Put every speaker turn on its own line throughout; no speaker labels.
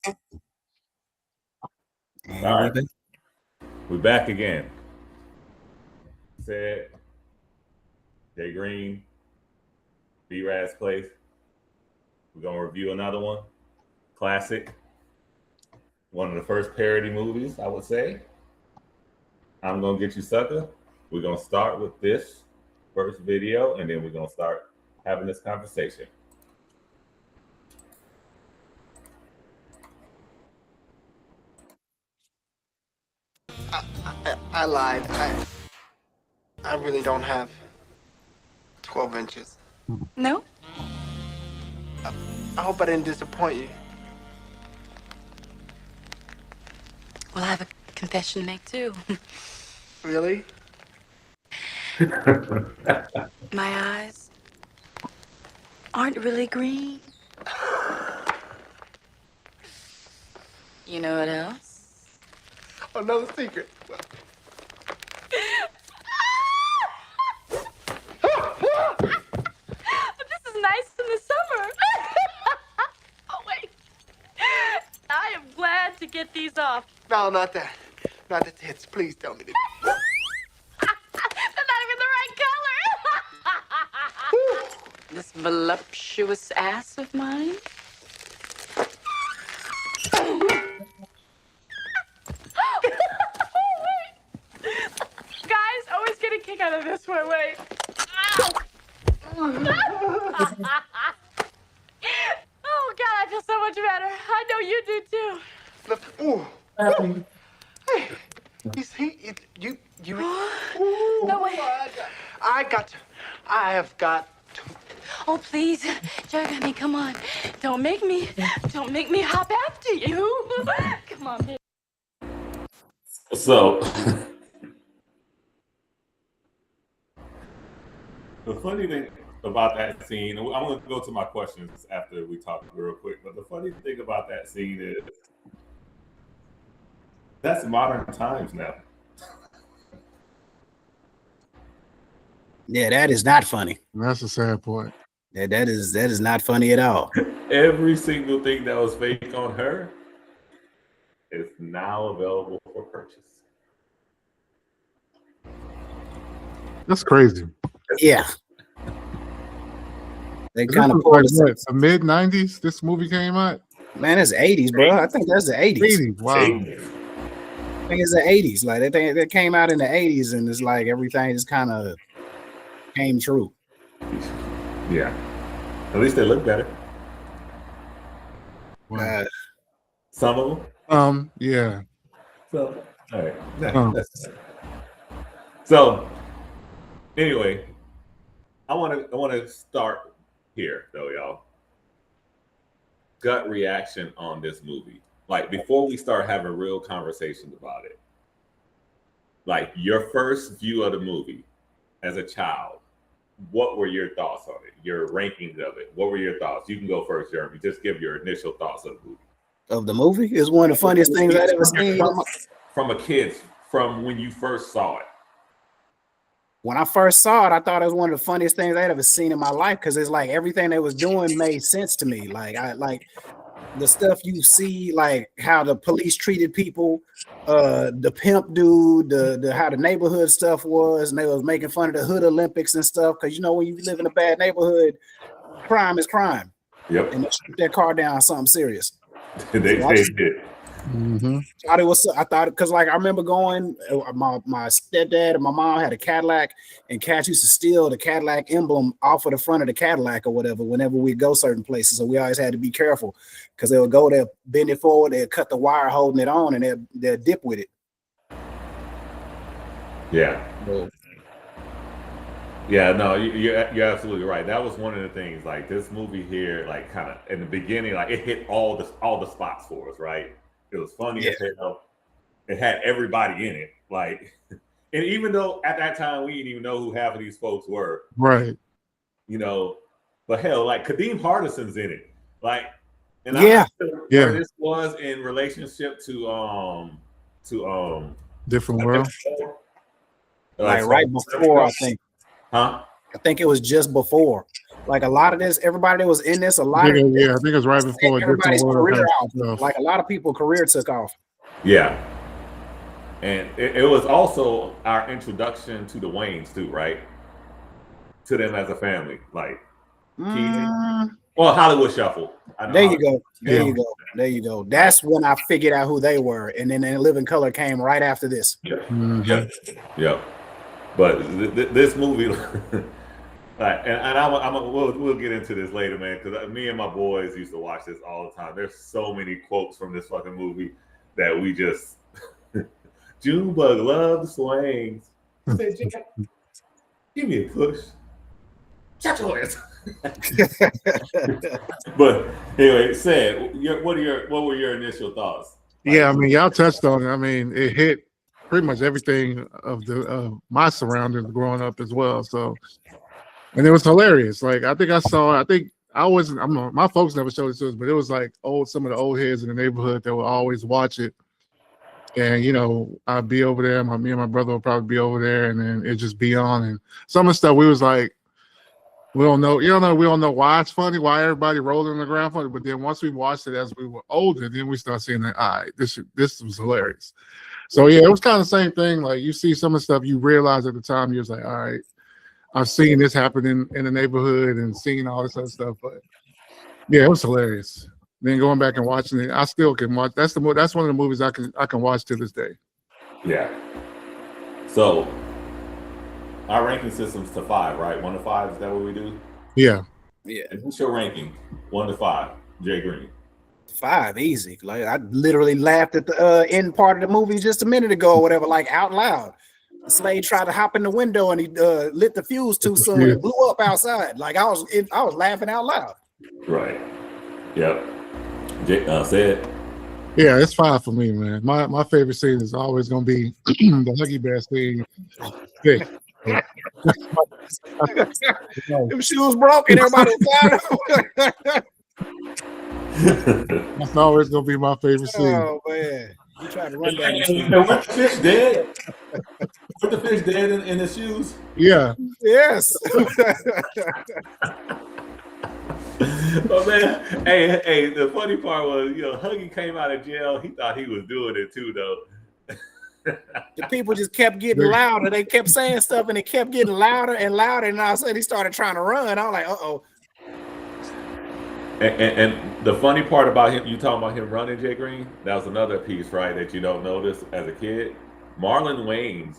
All right, we're back again. Said Jay Green, B-Rad's place. We're gonna review another one, classic, one of the first parody movies, I would say. I'm gonna get you, Sucka. We're gonna start with this first video, and then we're gonna start having this conversation.
I lied. I really don't have 12 inches.
No?
I hope I didn't disappoint you.
Well, I have a confession to make, too.
Really?
My eyes aren't really green. You know what else?
Another secret.
But this is nice in the summer. Oh, wait. I am glad to get these off.
No, not that. Not the tits. Please tell me.
They're not even the right color. This voluptuous ass of mine. Guys, always get a kick out of this one. Wait. Oh, God, I feel so much better. I know you do, too.
Look. Ooh. Hey. You see? You. Ooh,
No way.
I have got to.
Oh, please, jerk at me. Come on. Don't make me hop after you. Come on, baby.
So, the funny thing about that scene, I'm going to go to my questions after we talk real quick, but the funny thing about that scene is that's modern times now.
Yeah, that is not funny.
That's a sad point.
That is not funny at all.
Every single thing that was fake on her is now available for purchase.
That's crazy.
Yeah. They
This
kind of
was
pulled
like
us.
what, the mid '90s. This movie came out.
Man, that's 80s, bro. I think that's the 80s.
80s. Wow.
I think it's the 80s. Like that came out in the 80s, and it's like everything just kind of came true.
Yeah. At least they look better.
Wow.
Some of them.
Yeah.
So, all right. So, anyway, I want to start here, though, y'all. Gut reaction on this movie. Like, before we start having real conversations about it, like your first view of the movie as a child, what were your thoughts on it? Your rankings of it? What were your thoughts? You can go first, Jeremy. Just give your initial thoughts of the movie.
Of the movie is one of the funniest things I've ever seen.
From a kid, from when you first saw it.
When I first saw it, I thought it was one of the funniest things I'd ever seen in my life because it's like everything they was doing made sense to me. Like I like the stuff you see, like how the police treated people, the pimp dude, the how the neighborhood stuff was, and they was making fun of the Hood Olympics and stuff. Because you know when you live in a bad neighborhood, crime is crime.
Yep.
And they shoot their car down, something serious.
They did.
Mm-hmm.
I thought because like I remember going, my stepdad and my mom had a Cadillac, and cats used to steal the Cadillac emblem off of the front of the Cadillac or whatever whenever we go certain places. So we always had to be careful because they would go there, bend it forward, they'd cut the wire holding it on, and they'd dip with it.
Yeah. Yeah, no, you're absolutely right. That was one of the things. Like this movie here, like kind of in the beginning, like it hit all the spots for us, right? It was funny as hell. It had everybody in it, like, and even though at that time we didn't even know who half of these folks were,
right?
You know, but hell, like Kadeem Hardison's in it, like, and
I
where this was in relationship to
Different World,
like right before I think.
Huh?
I think it was just before. Like a lot of this, everybody that was in this, a lot of
I think it was right before
everybody's career off.
stuff.
Like a lot of people career took off.
Yeah. And it was also our introduction to the Waynes too, right? To them as a family, like well, Hollywood Shuffle.
There you go. There you go. That's when I figured out who they were, and then Living Color came right after this.
Yep. But this movie, like, we'll get into this later, man. Because me and my boys used to watch this all the time. There's so many quotes from this fucking movie that we just Junebug loves swings. Said, give me a push. Shut your ass. But anyway, Sid, what were your initial thoughts?
Yeah, I mean, y'all touched on it. I mean, it hit pretty much everything of my surroundings growing up as well. So, and it was hilarious. Like my folks never showed it to us, but it was like some of the old heads in the neighborhood that would always watch it. And I'd be over there. Me and my brother would probably be over there, and then it'd just be on. And some of the stuff we was like, we don't know why it's funny, why everybody rolling on the ground funny. But then once we watched it as we were older, then we started seeing that, all right, this was hilarious. So yeah, it was kind of the same thing. Like you see some of the stuff you realize at the time, you're just like, all right, I've seen this happen in the neighborhood and seen all this other stuff. But yeah, it was hilarious. Then going back and watching it, I still can watch. That's one of the movies I can watch to this day.
Yeah. So our ranking system's to 5, right? 1 to 5, is that what we do?
Yeah.
And what's your ranking? 1 to 5, Jay Green.
5, easy. Like I literally laughed at the end part of the movie just a minute ago or whatever, like out loud. Slade tried to hop in the window and he lit the fuse too soon and blew up outside. Like I was laughing out loud.
Right. Yep. Said.
Yeah, it's 5 for me, man. My favorite scene is always gonna be the Huggy Bear scene. Yeah.
Them shoes broken, everybody was
That's always gonna be my favorite scene.
Oh man, you trying to run down the
the fish dead? Put the fish dead in the shoes?
Yeah.
Yes.
Oh man, hey, the funny part was, Huggy came out of jail. He thought he was doing it too, though.
The people just kept getting louder. They kept saying stuff, and it kept getting louder and louder. And all of a sudden, he started trying to run. I was like, "Uh-oh."
And the funny part about him, you talking about him running, Jay Green, that was another piece, right, that you don't notice as a kid. Marlon Wayans,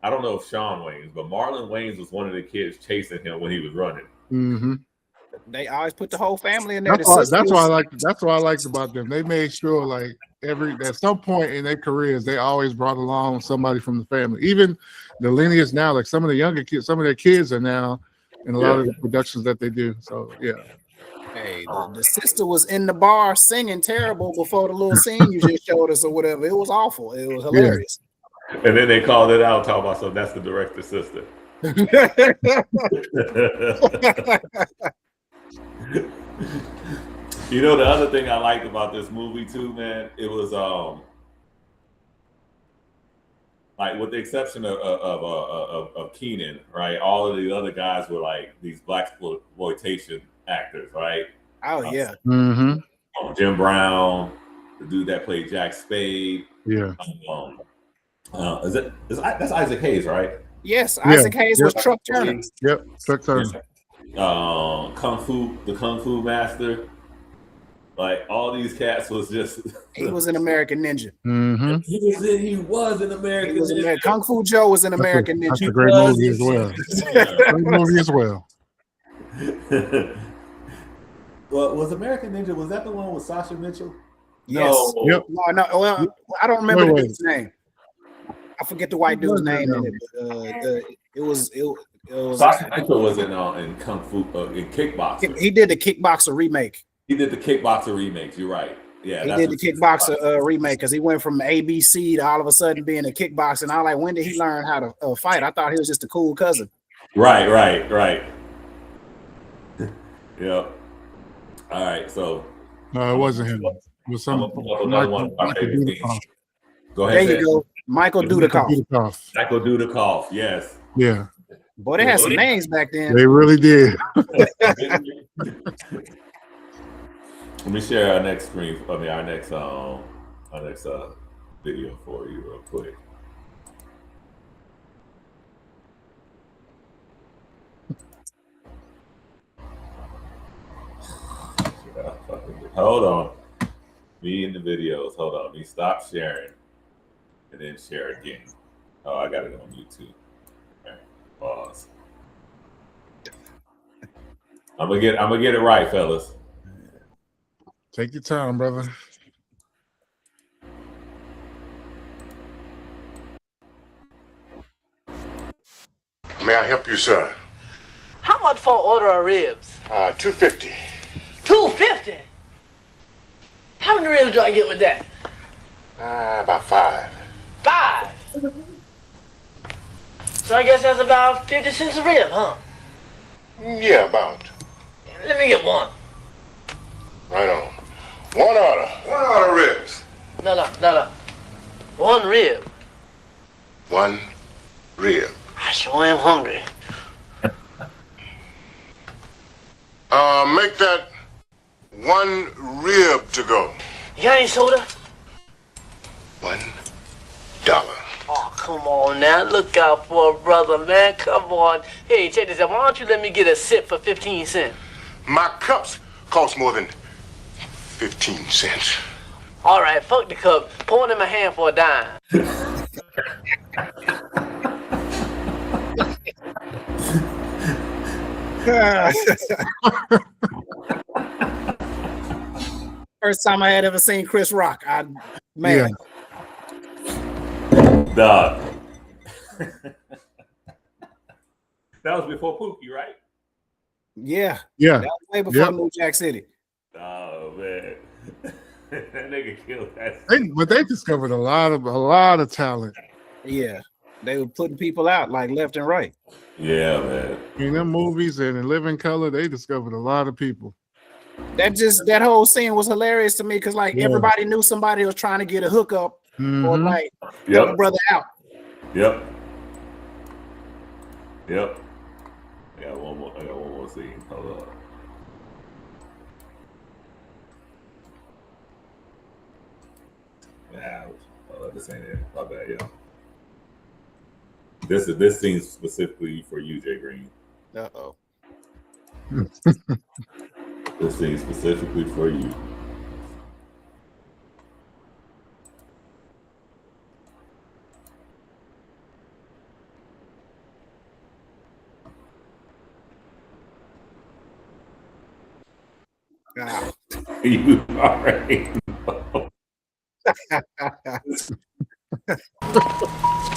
I don't know if Sean Wayans, but Marlon Wayans was one of the kids chasing him when he was running.
Mm-hmm.
They always put the whole family in there.
That's what I liked about them. They made sure, like, at some point in their careers, they always brought along somebody from the family. Even the lineage now, like some of the younger kids, some of their kids are now in a lot of the productions that they do. So yeah.
Hey, the sister was in the bar singing terrible before the little scene you just showed us or whatever. It was awful. It was hilarious.
Yeah. And then they called it out, talking about, so that's the director's sister. The other thing I liked about this movie too, man, it was like with the exception of Keenan, right? All of the other guys were like these blaxploitation actors, right?
Oh yeah.
Mm-hmm.
Jim Brown, the dude that played Jack Spade.
Yeah.
That's Isaac Hayes, right?
Yes, Isaac Hayes was Truck Turner.
Yep, Truck Turner.
The Kung Fu Master. Like all these cats was just.
He was an American Ninja.
Mm-hmm.
He was an American Ninja.
Kung Fu Joe was an American Ninja.
That's a great movie as well. Great movie as well.
Well, was American Ninja? Was that the one with Sasha Mitchell?
Yes.
No.
Yep.
No. Well, I don't remember the dude's name. I forget the white dude's name in it. But, it was.
Sasha Mitchell was in Kung Fu in Kickboxer.
He did the Kickboxer remake.
He did the Kickboxer remakes. You're right. Yeah,
he did the Kickboxer remake because he went from ABC to all of a sudden being a kickboxer. And I was like, when did he learn how to fight? I thought he was just a cool cousin.
Right. Yeah. All right. So.
No, it wasn't him. It was some.
Go ahead.
There you go. Michael Dudikoff.
Michael Dudikoff. Yes.
Yeah.
Boy, they had some names back then.
They really did.
Let me share our next screen. I mean, our next video for you real quick. Hold on. Me in the videos. Hold on. Me stop sharing and then share again. Oh, I got it on YouTube. All right. Pause. I'm gonna get it right, fellas.
Take your time, brother.
May I help you, sir?
How much for an order of ribs?
$2.50.
$2.50. How many ribs do I get with that?
About 5.
5. So I guess that's about 50 cents a rib, huh?
Yeah, about.
Let me get one.
Right on. One order. One order ribs.
No. One rib.
One rib.
I sure am hungry.
Make that one rib to go.
You got any soda?
$1.
Oh, come on now. Look out for a brother, man. Come on. Hey, check this out. Why don't you let me get a sip for 15 cents?
My cups cost more than 15 cents.
All right, fuck the cup. Pour it in my hand for a dime.
First time I had ever seen Chris Rock.
Yeah.
Dog. That was before Pookie, right?
Yeah.
Yeah.
That was way before New Jack City.
Oh man. That nigga killed that.
But they discovered a lot of talent.
Yeah. They were putting people out like left and right.
Yeah, man.
In them movies and in Living Color, they discovered a lot of people.
That whole scene was hilarious to me because like everybody knew somebody was trying to get a hookup or like help a brother out.
Yep. I got one more scene. Hold up. This ain't it. My bad, yo. This scene specifically for you, Jay Green.
Uh-oh.
This scene specifically for you.
Ah.
You already know.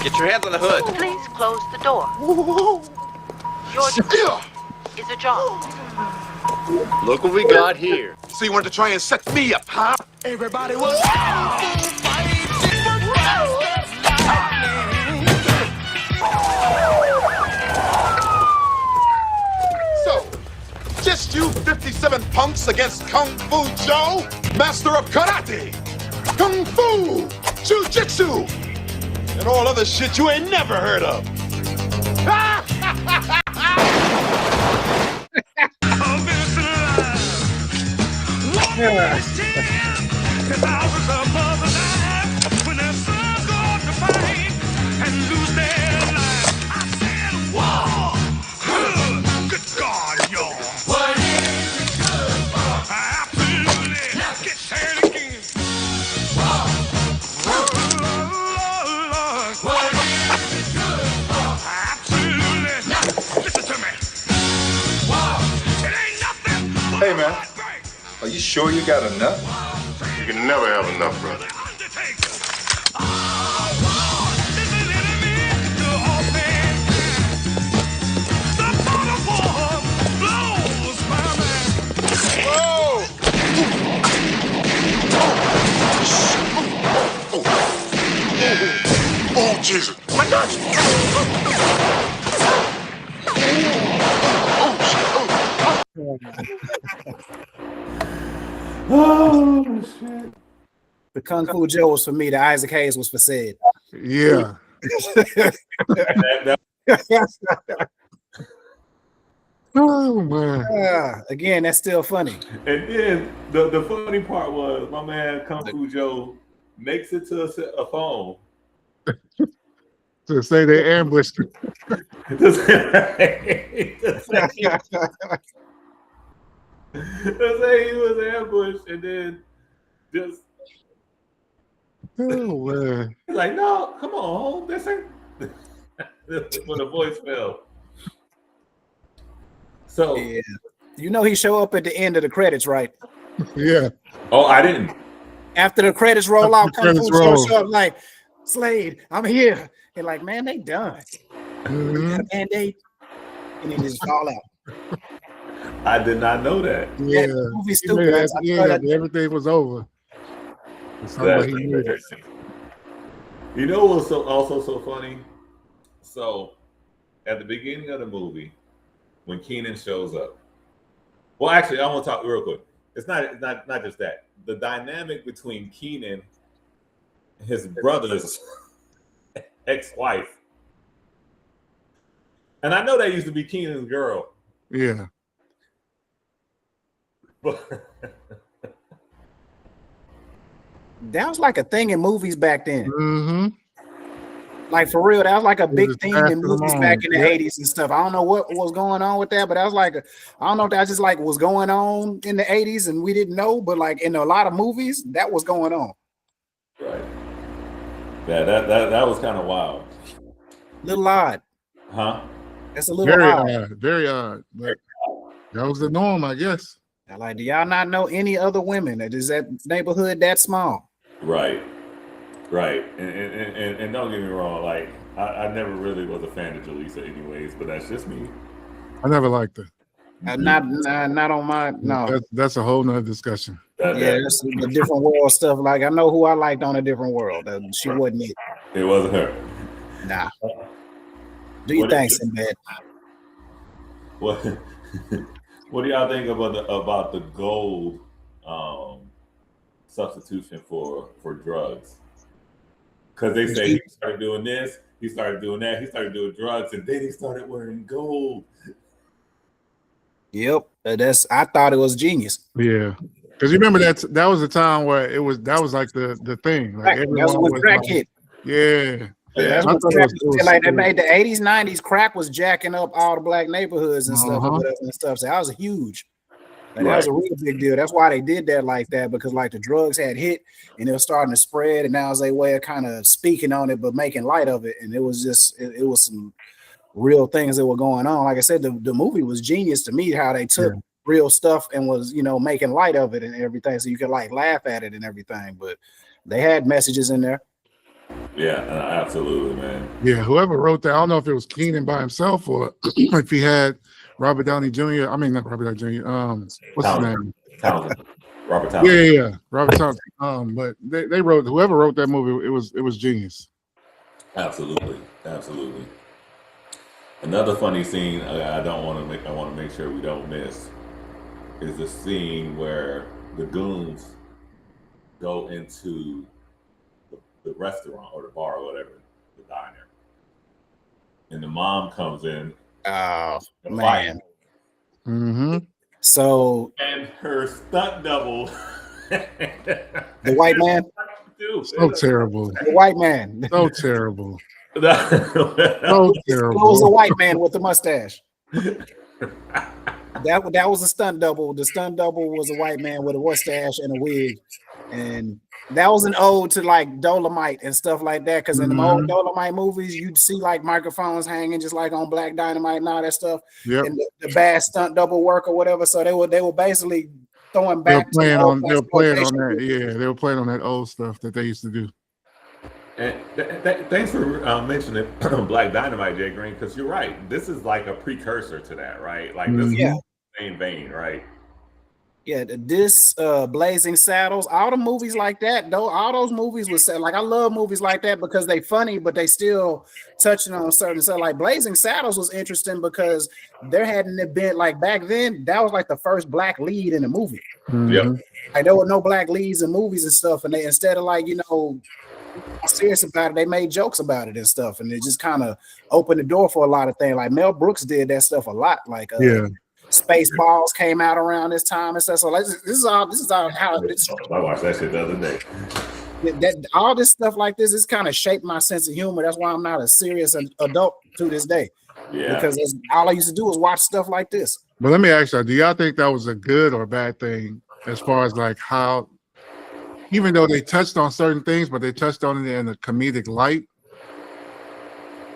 Get your hands on the hood.
Please close the door. Your door is ajar.
Look what we got here.
So you wanted to try and set me up, huh? Everybody was. So, just you 57 punks against Kung Fu Joe, master of karate, Kung Fu, Jiu-Jitsu, and all other shit you ain't never heard of.
Hey, man. Are you sure you got enough? You can never have enough, brother. Oh, Jesus. My nuts.
Oh shit!
The Kung Fu Joe was for me. The Isaac Hayes was for Sid.
Yeah. Oh man.
Again, that's still funny.
And then the funny part was my man Kung Fu Joe makes it to a phone.
To say they ambushed him.
To say he was ambushed, and then just
Oh man.
he's like, no, come on, this ain't when the voice fell. So
yeah. You know he show up at the end of the credits, right?
Yeah.
Oh, I didn't.
After the credits roll out, Kung
credits
Fu Joe
roll.
show up like, Slade, I'm here. And like, man, they done.
Mhm.
And they just fall out.
I did not know that.
Yeah.
That movie
He
stupid.
made
I
it at the
thought
end after everything was over.
That's
Somebody he knew.
interesting. You know what's also so funny? So at the beginning of the movie, when Keenan shows up. Well, actually, I want to talk real quick. It's not just that. The dynamic between Keenan, his brother's ex-wife, and I know that used to be Keenan's girl.
Yeah.
But
that was like a thing in movies back then.
Mm-hmm.
Like for real, that was like a big
just
thing
passing
in movies
along.
back in the
Yep.
80s and stuff. I don't know what was going on with that, but that was like I don't know if that just like was going on in the 80s and we didn't know, but like in a lot of movies, that was going on.
right. Yeah, that was kind of wild.
Little odd.
Huh?
That's a little
Very
odd.
odd. Very odd. But that was the norm, I guess.
Like, do y'all not know any other women? Is that neighborhood that small?
Right. Right. And don't get me wrong, like I never really was a fan of Jaleesa anyways, but that's just me.
I never liked her.
Not on my no.
That's a whole nother discussion.
Yeah, that's the different world stuff. Like I know who I liked on a different world. She wasn't it.
It wasn't her.
Nah. Do you think, Sinbad?
What What do y'all think about the gold substitution for drugs? Because they say he started doing this, he started doing that, he started doing drugs, and then he started wearing gold.
Yep, I thought it was genius.
Yeah, because you remember that was a time where that was like the thing. Like
That was with crack hit.
Yeah.
That's what crack like they made the 80s, 90s. Crack was jacking up all the black neighborhoods and stuff and stuff. So that was huge. Like, that was a real big deal. That's why they did that like that, because like the drugs had hit and it was starting to spread, and that was a way of kind of speaking on it but making light of it. And it was just it was some real things that were going on. Like I said, the movie was genius to me, how they took real stuff and was, making light of it and everything, so you could like laugh at it and everything. But they had messages in there.
Yeah, absolutely, man.
Yeah, whoever wrote that, I don't know if it was Keenan by himself or if he had Robert Downey Jr. I mean, not Robert Downey Jr. What's his name?
Robert Townsend.
Yeah, Robert Townsend. But they wrote, whoever wrote that movie, it was genius.
Absolutely. Another funny scene I want to make sure we don't miss is the scene where the goons go into the restaurant or the bar or whatever, the diner, and the mom comes in.
Oh man.
Mm-hmm.
So
and her stunt double,
the white man,
so terrible.
The white man,
so terrible.
So
terrible. It was a white man with the mustache. That was a stunt double. The stunt double was a white man with a mustache and a wig, and that was an ode to like Dolomite and stuff like that. Because in the old Dolomite movies, you'd see like microphones hanging just like on Black Dynamite and all that stuff.
Yep.
And the bad stunt double work or whatever. So they were basically throwing back.
They were playing on that. Yeah, they were playing on that old stuff that they used to do.
And thanks for mentioning Black Dynamite, Jay Green, because you're right. This is like a precursor to that, right? Like this is the same vein, right?
Yeah, this Blazing Saddles, all the movies like that, though, all those movies was like, I love movies like that because they funny, but they still touching on certain stuff. Like Blazing Saddles was interesting because there hadn't been, like back then, that was like the first black lead in a movie.
Yep.
Like there were no black leads in movies and stuff, and they instead of like serious about it, they made jokes about it and stuff, and it just kind of opened the door for a lot of things. Like Mel Brooks did that stuff a lot. Like Spaceballs came out around this time and stuff. So this is all how
I watched that shit the other day.
that all this stuff like this is kind of shaped my sense of humor. That's why I'm not a serious adult to this day.
Yeah.
Because all I used to do was watch stuff like this.
But let me ask you, do y'all think that was a good or bad thing as far as like how, even though they touched on certain things, but they touched on it in a comedic light,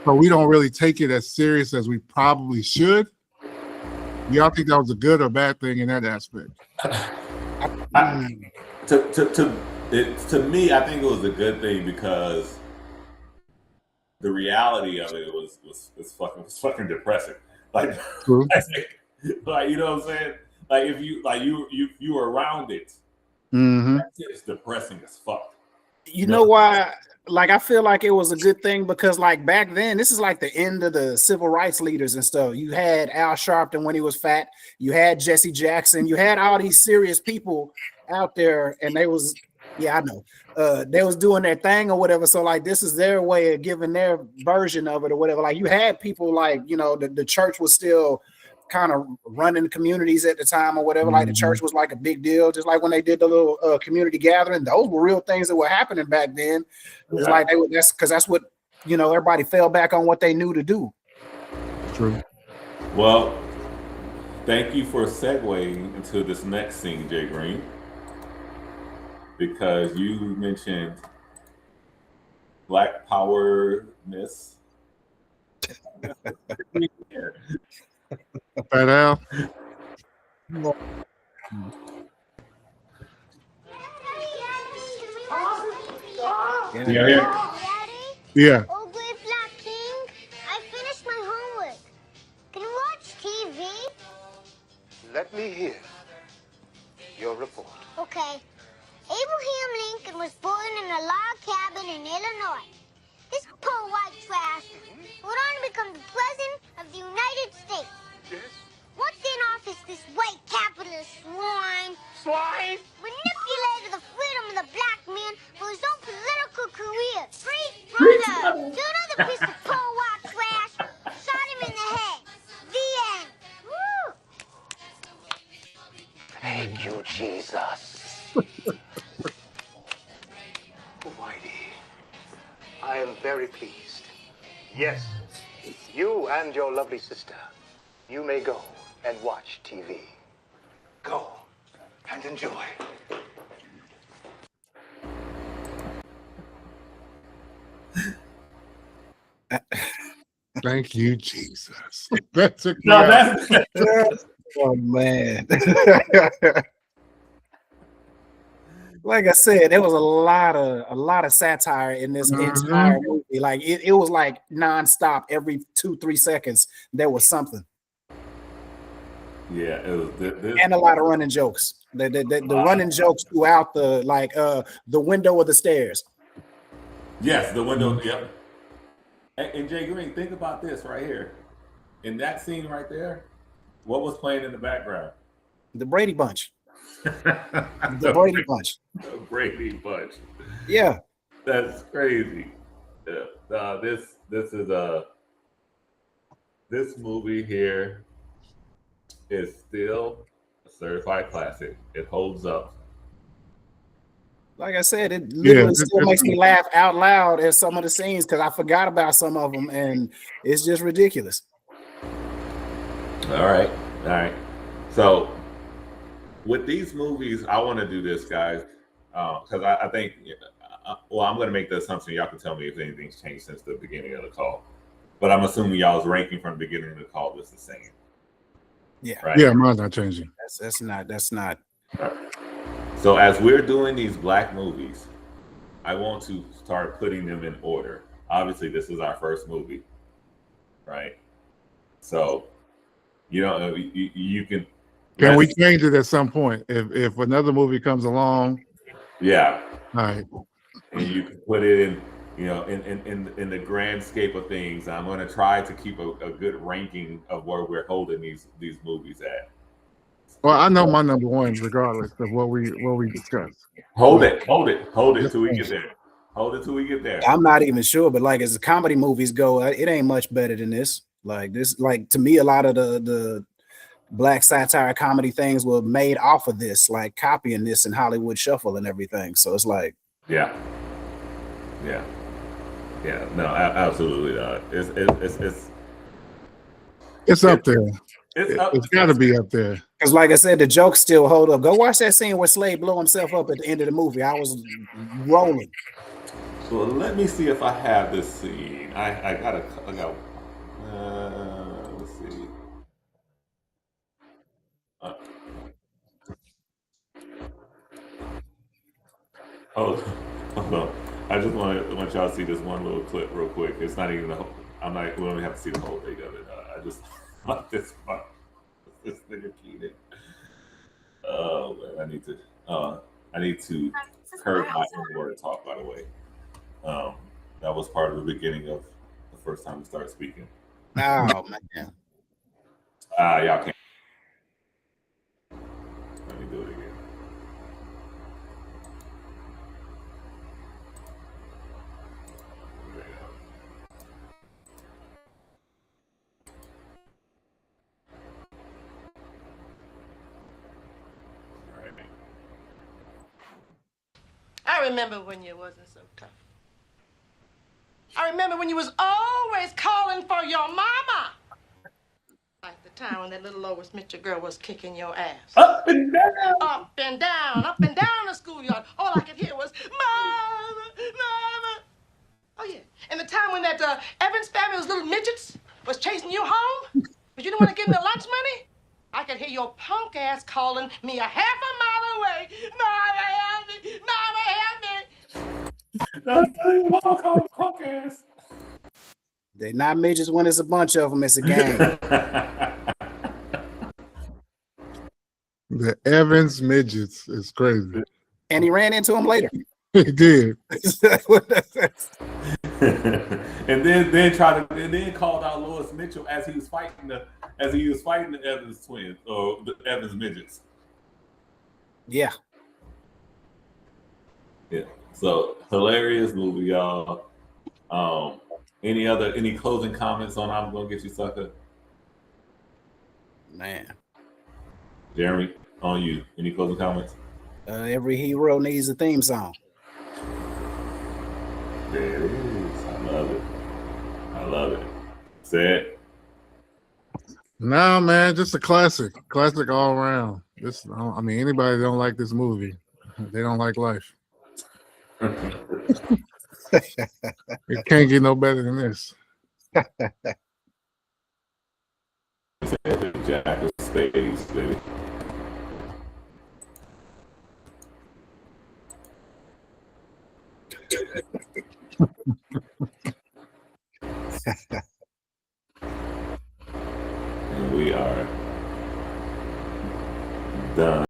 so we don't really take it as serious as we probably should? Do y'all think that was a good or bad thing in that aspect?
To me, I think it was a good thing because the reality of it was fucking depressing. Like,
True.
like you know what I'm saying? Like if you were around it, it's depressing as fuck.
You know why? Like I feel like it was a good thing because like back then, this is like the end of the civil rights leaders and stuff. You had Al Sharpton when he was fat. You had Jesse Jackson. You had all these serious people out there, and they was they was doing their thing or whatever. So like this is their way of giving their version of it or whatever. Like you had people like the church was still kind of running communities at the time or whatever. Like the church was like a big deal, just like when they did the little community gathering. Those were real things that were happening back then. It's like that's what everybody fell back on what they knew to do.
True.
Well, thank you for segueing into this next scene, Jay Green, because you mentioned Black Power-ness.
Fat Al? Yeah.
Oh, great Black King, I finished my homework. Can you watch TV?
Let me hear your report.
Okay. Abraham Lincoln was born in a log cabin in Illinois. This poor white trash went on to become the President of the United States.
Yes?
Once in office, this white capitalist swine manipulated the freedom of the black man for his own political career. Free brother! To another piece of poor white trash, shot him in the head. The end. Woo!
Thank you, Jesus. Whitey, I am very pleased. Yes, you and your lovely sister, you may go and watch TV. Go and enjoy.
Thank you, Jesus. That took me
No,
out.
that's
Oh man. Like I said, there was a lot of satire in this entire movie. Like it was like nonstop. Every 2-3 seconds there was something.
yeah, it was
And a lot of running jokes. The running jokes throughout the window of the stairs.
Yes, the window. Yep. And Jay Green, think about this right here. In that scene right there, what was playing in the background?
The Brady Bunch. The Brady Bunch.
The Brady Bunch.
Yeah.
That's crazy. This movie here is still a certified classic. It holds up.
Like I said, it literally still makes me laugh out loud at some of the scenes because I forgot about some of them, and it's just ridiculous.
All right. So with these movies, I want to do this, guys, because I think, I'm going to make the assumption y'all can tell me if anything's changed since the beginning of the call. But I'm assuming y'all's ranking from the beginning of the call was the same.
Yeah.
Right?
Yeah, mine's not changing.
That's not.
So as we're doing these black movies, I want to start putting them in order. Obviously, this is our first movie, right? So, you can.
Can we change it at some point if another movie comes along?
Yeah.
All right.
And you can put it in, in the grand scape of things. I'm going to try to keep a good ranking of where we're holding these movies at.
Well, I know my number one, regardless of what we discuss.
Hold it till we get there. Hold it till we get there.
I'm not even sure, but like as the comedy movies go, it ain't much better than this. Like this, like to me, a lot of the black satire comedy things were made off of this, like copying this in Hollywood Shuffle and everything. So it's like,
yeah. No, absolutely not.
It's up there.
It's
got to be up there.
because like I said, the jokes still hold up. Go watch that scene where Slade blew himself up at the end of the movie. I was rolling.
So let me see if I have this scene. I got. Let's see. Hold on. I just want y'all to see this one little clip real quick. It's not even the whole. We don't even have to see the whole thing of it. I just like this part. This nigga Keenan. Oh man, I need to curb my word talk. By the way, that was part of the beginning of the first time we started speaking.
Oh man.
Y'all can't. Let me do it again.
I remember when you wasn't so tough. I remember when you was always calling for your mama. Like the time when that little Lois Mitchell girl was kicking your ass.
Up and down.
Up and down, up and down the schoolyard. All I could hear was, Mama, Mama. Oh, yeah. And the time when that Evans family, those little midgets, was chasing you home, but you didn't want to give them the lunch money? I could hear your punk ass calling me a half a mile away. Mama, help me. Mama, help me.
Punk ass.
They're not midgets when it's a bunch of them. It's a gang.
The Evans midgets is crazy.
And he ran into him later.
He did.
and then called out Lois Mitchell as he was fighting the Evans twins or the Evans midgets.
Yeah.
Yeah. So hilarious movie, y'all. Any closing comments on I'm Gonna Get You, Sucker?
Man.
Jeremy, on you. Any closing comments?
Every hero needs a theme song.
There it is. I love it. Say it.
Nah, man, just a classic all around. Anybody that don't like this movie, they don't like life. It can't get no better than this.
Jack of Spades, baby. And we are done.